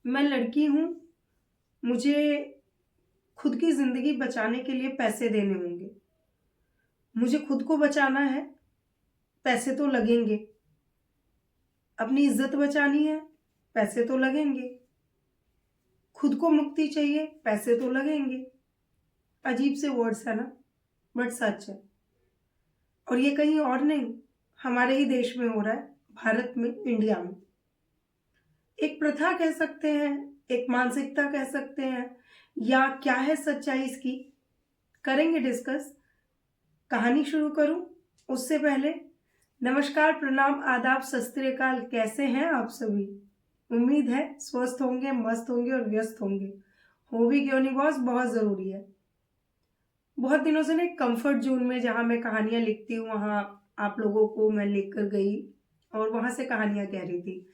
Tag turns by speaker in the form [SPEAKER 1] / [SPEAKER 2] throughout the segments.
[SPEAKER 1] मैं लड़की हूँ, मुझे खुद की ज़िंदगी बचाने के लिए पैसे देने होंगे। मुझे खुद को बचाना है, पैसे तो लगेंगे। अपनी इज़्ज़त बचानी है, पैसे तो लगेंगे। खुद को मुक्ति चाहिए, पैसे तो लगेंगे। अजीब से वर्ड्स है ना, बट सच है। और ये कहीं और नहीं, हमारे ही देश में हो रहा है, भारत में, इंडिया में। एक प्रथा कह सकते हैं, एक मानसिकता कह सकते हैं, या क्या है सच्चाई इसकी, करेंगे डिस्कस। कहानी शुरू करूं उससे पहले नमस्कार, प्रणाम, आदाब, सत श्री अकाल। कैसे हैं आप सभी? उम्मीद है स्वस्थ होंगे, मस्त होंगे और व्यस्त होंगे। हो भी क्यों नहीं बॉस, बहुत जरूरी है। बहुत दिनों से ना कंफर्ट जोन में जहां मैं कहानियां लिखती हूँ, वहां आप लोगों को मैं लेकर गई और वहां से कहानियां कह रही थी।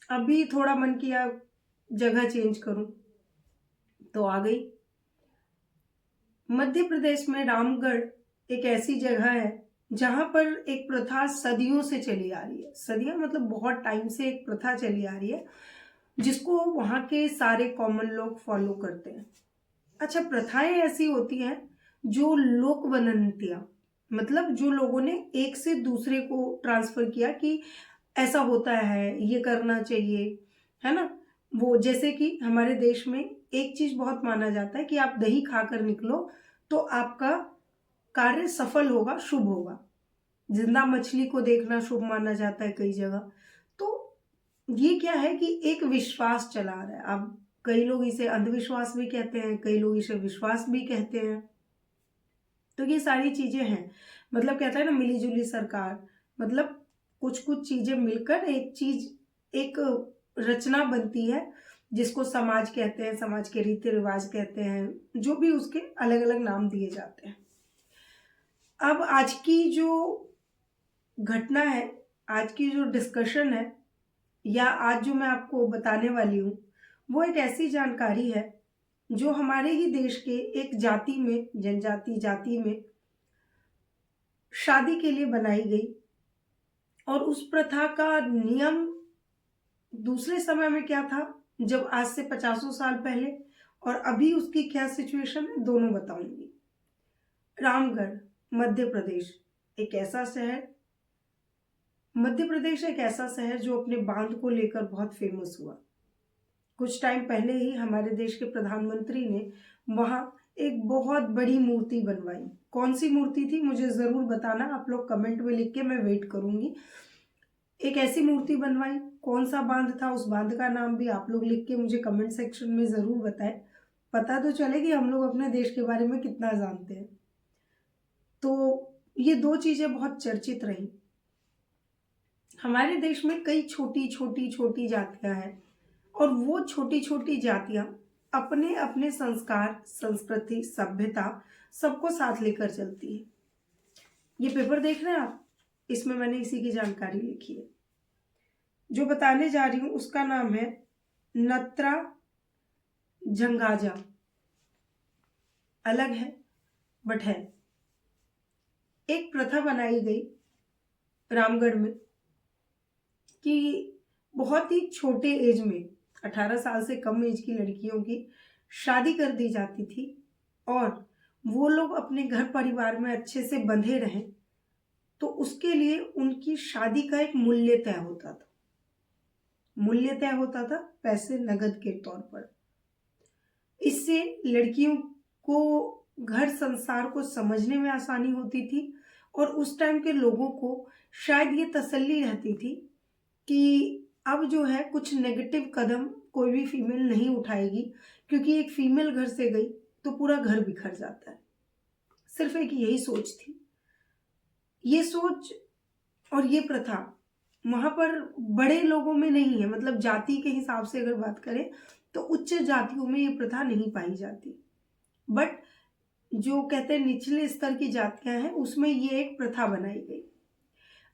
[SPEAKER 1] अभी थोड़ा मन किया जगह चेंज करूं, तो आ गई। मध्य प्रदेश में रामगढ़ एक ऐसी जगह है जहां पर एक प्रथा सदियों से चली आ रही है। सदियां मतलब बहुत टाइम से एक प्रथा चली आ रही है, जिसको वहां के सारे कॉमन लोग फॉलो करते हैं। अच्छा, प्रथाएं ऐसी होती हैं जो लोक वनंतियां, मतलब जो लोगों ने एक से दूसरे को ट्रांसफर किया कि ऐसा होता है, ये करना चाहिए, है ना। वो जैसे कि हमारे देश में एक चीज बहुत माना जाता है कि आप दही खाकर निकलो तो आपका कार्य सफल होगा, शुभ होगा। जिंदा मछली को देखना शुभ माना जाता है कई जगह। तो ये क्या है कि एक विश्वास चला आ रहा है। अब कई लोग इसे अंधविश्वास भी कहते हैं, कई लोग इसे विश्वास भी कहते हैं। तो ये सारी चीजें हैं, मतलब कहता है ना मिली जुली सरकार, मतलब कुछ कुछ चीजें मिलकर एक चीज, एक रचना बनती है, जिसको समाज कहते हैं, समाज के रीति रिवाज कहते हैं, जो भी उसके अलग अलग नाम दिए जाते हैं। अब आज की जो घटना है, आज की जो डिस्कशन है, या आज जो मैं आपको बताने वाली हूँ, वो एक ऐसी जानकारी है जो हमारे ही देश के एक जाति में, जनजाति जाति में शादी के लिए बनाई गई। और उस प्रथा का नियम दूसरे समय में क्या था, जब आज से 50 साल पहले, और अभी उसकी क्या सिचुएशन है, दोनों बताऊंगी। रामगढ़, मध्य प्रदेश, एक ऐसा शहर, मध्य प्रदेश एक ऐसा शहर जो अपने बांध को लेकर बहुत फेमस हुआ। कुछ टाइम पहले ही हमारे देश के प्रधानमंत्री ने वहां एक बहुत बड़ी मूर्ति बनवाई। कौन सी मूर्ति थी मुझे जरूर बताना, आप लोग कमेंट में लिख के, मैं वेट करूंगी। एक ऐसी मूर्ति बनवाई, कौन सा बांध था, उस बांध का नाम भी आप लोग लिख के मुझे कमेंट सेक्शन में जरूर बताएं। पता तो चले कि हम लोग अपने देश के बारे में कितना जानते हैं। तो ये दो चीजें बहुत चर्चित रही। हमारे देश में कई छोटी छोटी छोटी जातियां हैं, और वो छोटी छोटी जातियां अपने अपने संस्कार, संस्कृति, सभ्यता सबको साथ लेकर चलती है। ये पेपर देख रहे हैं आप, इसमें मैंने इसी की जानकारी लिखी है। जो बताने जा रही हूं उसका नाम है नत्रा झंगाजा। अलग है बट है। एक प्रथा बनाई गई रामगढ़ में कि बहुत ही छोटे एज में, 18 साल से कम एज की लड़कियों की शादी कर दी जाती थी, और वो लोग अपने घर परिवार में अच्छे से बंधे रहें, तो उसके लिए उनकी शादी का एक मूल्य तय होता था। मूल्य तय होता था पैसे, नगद के तौर पर। इससे लड़कियों को घर संसार को समझने में आसानी होती थी, और उस टाइम के लोगों को शायद ये तसल्ली रहती थी कि अब जो है कुछ नेगेटिव कदम कोई भी फीमेल नहीं उठाएगी, क्योंकि एक फीमेल घर से गई तो पूरा घर बिखर जाता है। सिर्फ एक यही सोच थी। ये सोच और ये प्रथा वहां पर बड़े लोगों में नहीं है, मतलब जाति के हिसाब से अगर बात करें तो उच्च जातियों में ये प्रथा नहीं पाई जाती। बट जो कहते हैं निचले स्तर की जातियां हैं, उसमें ये एक प्रथा बनाई गई।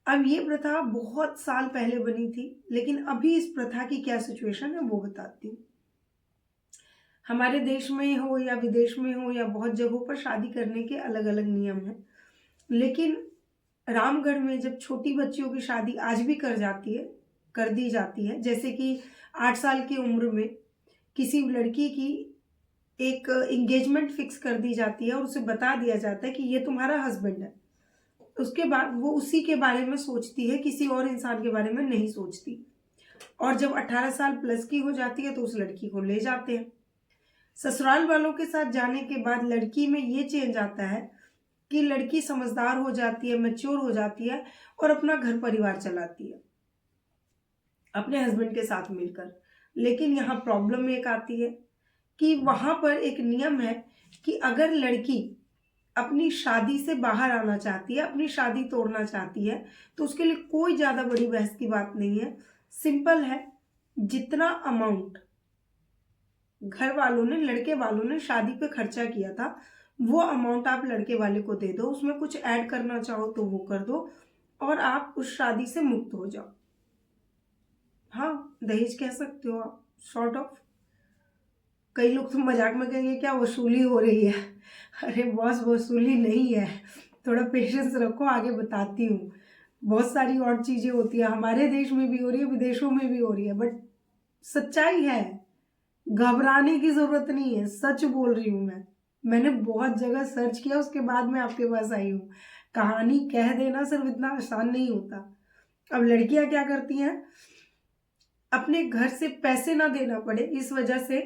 [SPEAKER 1] अब ये प्रथा बहुत साल पहले बनी थी, लेकिन अभी इस प्रथा की क्या सिचुएशन है वो बताती हूँ। हमारे देश में हो या विदेश में हो या बहुत जगहों पर शादी करने के अलग अलग नियम हैं, लेकिन रामगढ़ में जब छोटी बच्चियों की शादी आज भी कर दी जाती है, जैसे कि 8 साल की उम्र में किसी लड़की की एक एंगेजमेंट फिक्स कर दी जाती है और उसे बता दिया जाता है कि ये तुम्हारा हस्बैंड है। उसके बाद वो उसी के बारे में सोचती है, किसी और इंसान के बारे में नहीं सोचती। और जब 18 साल प्लस की हो जाती है तो उस लड़की को ले जाते हैं। ससुराल वालों के साथ जाने के बाद लड़की में ये चेंज आता है कि लड़की समझदार हो जाती है, मैच्योर हो जाती है और अपना घर परिवार चलाती है अपने हस्बैंड के साथ मिलकर। लेकिन यहाँ प्रॉब्लम एक आती है कि वहां पर एक नियम है कि अगर लड़की अपनी शादी से बाहर आना चाहती है, अपनी शादी तोड़ना चाहती है, तो उसके लिए कोई ज्यादा बड़ी बहस की बात नहीं है। सिंपल है, जितना अमाउंट घर वालों ने, लड़के वालों ने शादी पे खर्चा किया था, वो अमाउंट आप लड़के वाले को दे दो। उसमें कुछ ऐड करना चाहो तो वो कर दो और आप उस शादी से मुक्त हो जाओ। हाँ, दहेज कह सकते हो आप, शॉर्ट ऑफ। कई लोग तो मजाक में कहेंगे क्या वसूली हो रही है। अरे बॉस, वसूली नहीं है, थोड़ा पेशेंस रखो, आगे बताती हूँ। बहुत सारी और चीजें होती है, हमारे देश में भी हो रही है, विदेशों में भी हो रही है, बट सच्चाई है, घबराने की जरूरत नहीं है, सच बोल रही हूँ मैंने बहुत जगह सर्च किया, उसके बाद मैं आपके पास आई हूँ। कहानी कह देना सिर्फ इतना आसान नहीं होता। अब लड़कियां क्या करती हैं, अपने घर से पैसे ना देना पड़े इस वजह से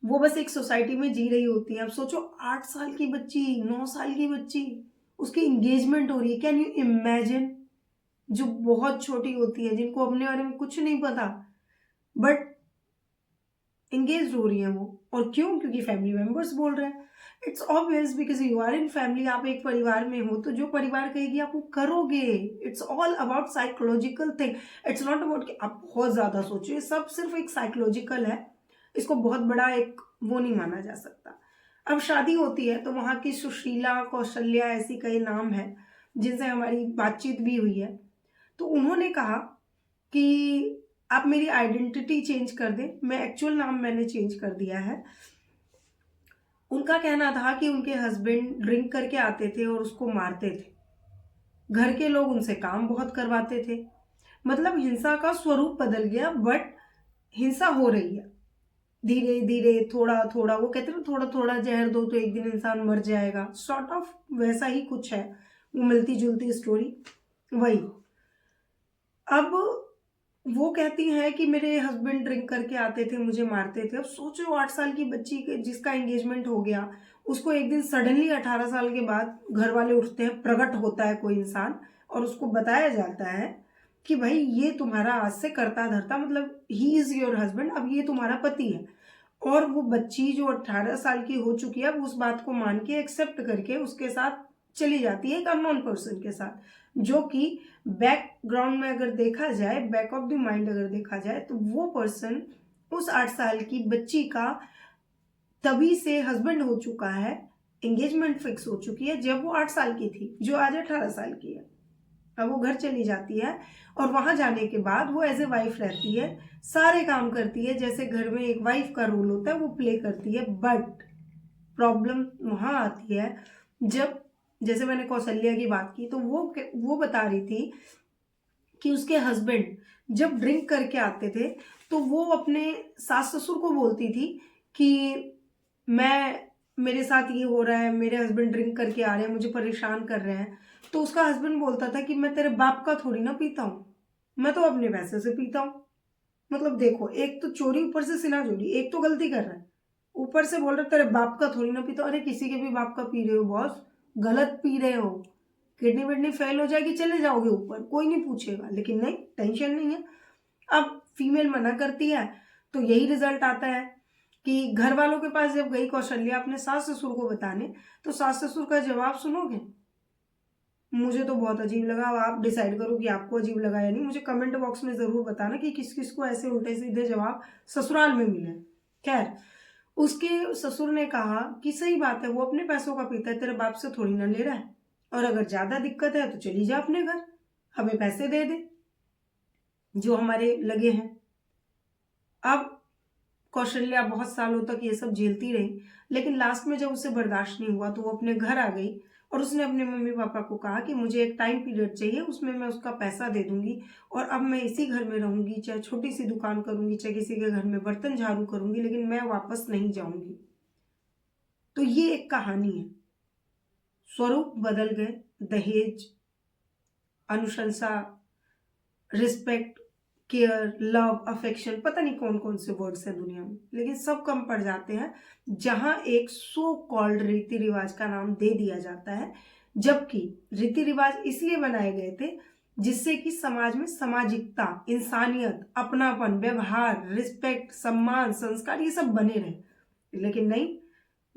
[SPEAKER 1] वो बस एक सोसाइटी में जी रही होती है। अब सोचो, 8 साल की बच्ची, 9 साल की बच्ची, उसकी एंगेजमेंट हो रही है, कैन यू इमेजिन। जो बहुत छोटी होती है, जिनको अपने बारे में कुछ नहीं पता, बट एंगेज हो रही है वो। और क्यों? क्योंकि फैमिली मेंबर्स बोल रहे हैं। It's obvious, because you are in family, आप एक परिवार में हो, तो जो परिवार कहेगी आप वो करोगे। It's all about psychological thing. It's not about कि आप बहुत ज्यादा सोचो, ये सब सिर्फ एक साइकोलॉजिकल है, इसको बहुत बड़ा एक वो नहीं माना जा सकता। अब शादी होती है तो वहां की सुशीला, कौशल्या, ऐसी कई नाम है जिनसे हमारी बातचीत भी हुई है। तो उन्होंने कहा कि आप मेरी आइडेंटिटी चेंज कर दें, मैं एक्चुअल नाम मैंने चेंज कर दिया है। उनका कहना था कि उनके हस्बैंड ड्रिंक करके आते थे और उसको मारते थे, घर के लोग उनसे काम बहुत करवाते थे। मतलब हिंसा का स्वरूप बदल गया, बट हिंसा हो रही है धीरे धीरे, थोड़ा थोड़ा। वो कहते हैं ना, थोड़ा थोड़ा जहर दो तो एक दिन इंसान मर जाएगा, सॉर्ट ऑफ वैसा ही कुछ है, वो मिलती जुलती स्टोरी वही। अब वो कहती हैं कि मेरे हस्बैंड ड्रिंक करके आते थे, मुझे मारते थे। अब सोचो, 8 साल की बच्ची जिसका एंगेजमेंट हो गया, उसको एक दिन सडनली 18 साल के बाद घर वाले उठते हैं, प्रकट होता है कोई इंसान और उसको बताया जाता है कि भाई ये तुम्हारा आज से करता धरता, मतलब ही इज योर हस्बैंड, अब ये तुम्हारा पति है। और वो बच्ची जो 18 साल की हो चुकी है, अब उस बात को मान के एक्सेप्ट करके उसके साथ चली जाती है एक अननोन पर्सन के साथ, जो कि बैकग्राउंड में अगर देखा जाए, बैक ऑफ द माइंड अगर देखा जाए, तो वो पर्सन उस 8 साल की बच्ची का तभी से हस्बैंड हो चुका है, एंगेजमेंट फिक्स हो चुकी है जब वो 8 साल की थी, जो आज 18 साल की है। अब वो घर चली जाती है और वहां जाने के बाद वो एज ए वाइफ रहती है, सारे काम करती है जैसे घर में एक वाइफ का रोल होता है, वो प्ले करती है। बट प्रॉब्लम वहां आती है जब, जैसे मैंने कौशल्या की बात की, तो वो बता रही थी कि उसके हस्बैंड जब ड्रिंक करके आते थे तो वो अपने सास ससुर को बोलती थी कि मेरे साथ ये हो रहा है, मेरे हस्बैंड ड्रिंक करके आ रहे हैं, मुझे परेशान कर रहे हैं। तो उसका हस्बैंड बोलता था कि मैं तेरे बाप का थोड़ी ना पीता हूँ, मैं तो अपने पैसे से पीता हूँ। मतलब देखो, एक तो चोरी, ऊपर से सिना चोरी, एक तो गलती कर रहा है, ऊपर से बोल रहे तेरे बाप का थोड़ी ना पीता। अरे किसी के भी बाप का पी रहे हो बॉस, गलत पी रहे हो, किडनी विडनी फेल हो जाएगी, चले जाओगे ऊपर, कोई नहीं पूछेगा। लेकिन नहीं, टेंशन नहीं है। अब फीमेल मना करती है तो यही रिजल्ट आता है कि घर वालों के पास जब गई कौशल्या अपने सास ससुर को बताने, तो सास ससुर का जवाब सुनोगे? मुझे तो बहुत अजीब लगा। अब आप डिसाइड करो कि आपको अजीब लगा या नहीं। मुझे कमेंट बॉक्स में जरूर बताना कि किस किस को ऐसे उल्टे सीधे जवाब ससुराल में मिले। खैर, उसके ससुर ने कहा कि सही बात है, वो अपने पैसों का पीता है, तेरे बाप से थोड़ी ना ले रहा है, और अगर ज्यादा दिक्कत है तो चली जा अपने घर, हमें पैसे दे दे जो हमारे लगे हैं। अब कौशल्या बहुत सालों तक ये सब झेलती रही, लेकिन लास्ट में जब उसे बर्दाश्त नहीं हुआ तो वो अपने घर आ गई। और उसने अपने मम्मी पापा को कहा कि मुझे एक टाइम पीरियड चाहिए, उसमें मैं उसका पैसा दे दूंगी और अब मैं इसी घर में रहूंगी, चाहे छोटी सी दुकान करूंगी, चाहे किसी के घर में बर्तन झाड़ू करूंगी, लेकिन मैं वापस नहीं जाऊंगी। तो ये एक कहानी है। स्वरूप बदल गए, दहेज, अनुशंसा, रिस्पेक्ट, केयर, लव, अफेक्शन, पता नहीं कौन कौन से वर्ड्स हैं दुनिया में, लेकिन सब कम पड़ जाते हैं जहां एक सो कॉल्ड रीति रिवाज का नाम दे दिया जाता है। जबकि रीति रिवाज इसलिए बनाए गए थे जिससे कि समाज में सामाजिकता, इंसानियत, अपनापन, व्यवहार, रिस्पेक्ट, सम्मान, संस्कार ये सब बने रहे। लेकिन नहीं,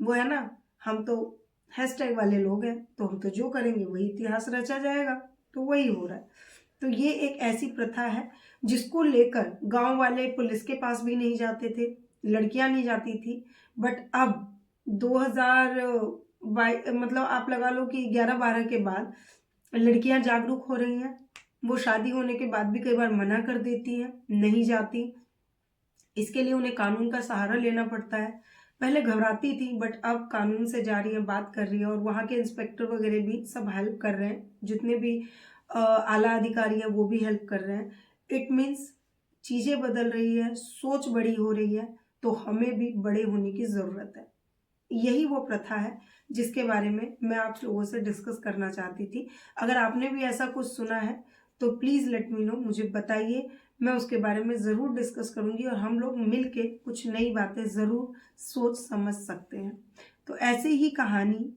[SPEAKER 1] वो है ना, हम तो हैशटैग वाले लोग हैं, तो हम तो जो करेंगे वही इतिहास रचा जाएगा, तो वही हो रहा है। तो ये एक ऐसी प्रथा है जिसको लेकर गांव वाले पुलिस के पास भी नहीं जाते थे, लड़कियां नहीं जाती थी। बट अब 2000 मतलब आप लगा लो कि 11-12 के बाद लड़कियां जागरूक हो रही हैं। वो शादी होने के बाद भी कई बार मना कर देती हैं, नहीं जाती। इसके लिए उन्हें कानून का सहारा लेना पड़ता है। पहले घबराती थी, बट अब कानून से जा रही है, बात कर रही है, और वहाँ के इंस्पेक्टर वगैरह भी सब हेल्प कर रहे हैं, जितने भी आला अधिकारी हैं वो भी हेल्प कर रहे हैं। इट मीन्स चीज़ें बदल रही है, सोच बड़ी हो रही है, तो हमें भी बड़े होने की ज़रूरत है। यही वो प्रथा है जिसके बारे में मैं आप लोगों से डिस्कस करना चाहती थी। अगर आपने भी ऐसा कुछ सुना है तो प्लीज़ लेट मी नो, मुझे बताइए। मैं उसके बारे में ज़रूर डिस्कस करूंगी और हम लोग मिल के कुछ नई बातें ज़रूर सोच समझ सकते हैं। तो ऐसे ही कहानी,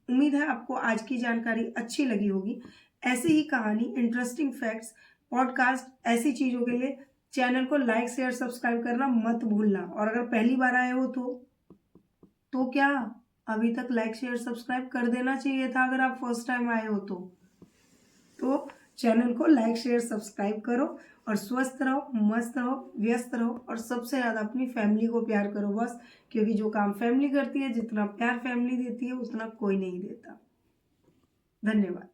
[SPEAKER 1] उम्मीद है आपको आज की जानकारी अच्छी लगी होगी। ऐसे ही कहानी, इंटरेस्टिंग फैक्ट्स, पॉडकास्ट, ऐसी चीज़ों के लिए चैनल को लाइक, शेयर, सब्सक्राइब करना मत भूलना। और अगर पहली बार आए हो तो क्या अभी तक लाइक, शेयर, सब्सक्राइब कर देना चाहिए था अगर आप फर्स्ट टाइम आए हो तो चैनल को लाइक, शेयर, सब्सक्राइब करो और स्वस्थ रहो, मस्त रहो, व्यस्त रहो और सबसे ज़्यादा अपनी फैमिली को प्यार करो बस। क्योंकि जो काम फैमिली करती है, जितना प्यार फैमिली देती है, उतना कोई नहीं देता। धन्यवाद।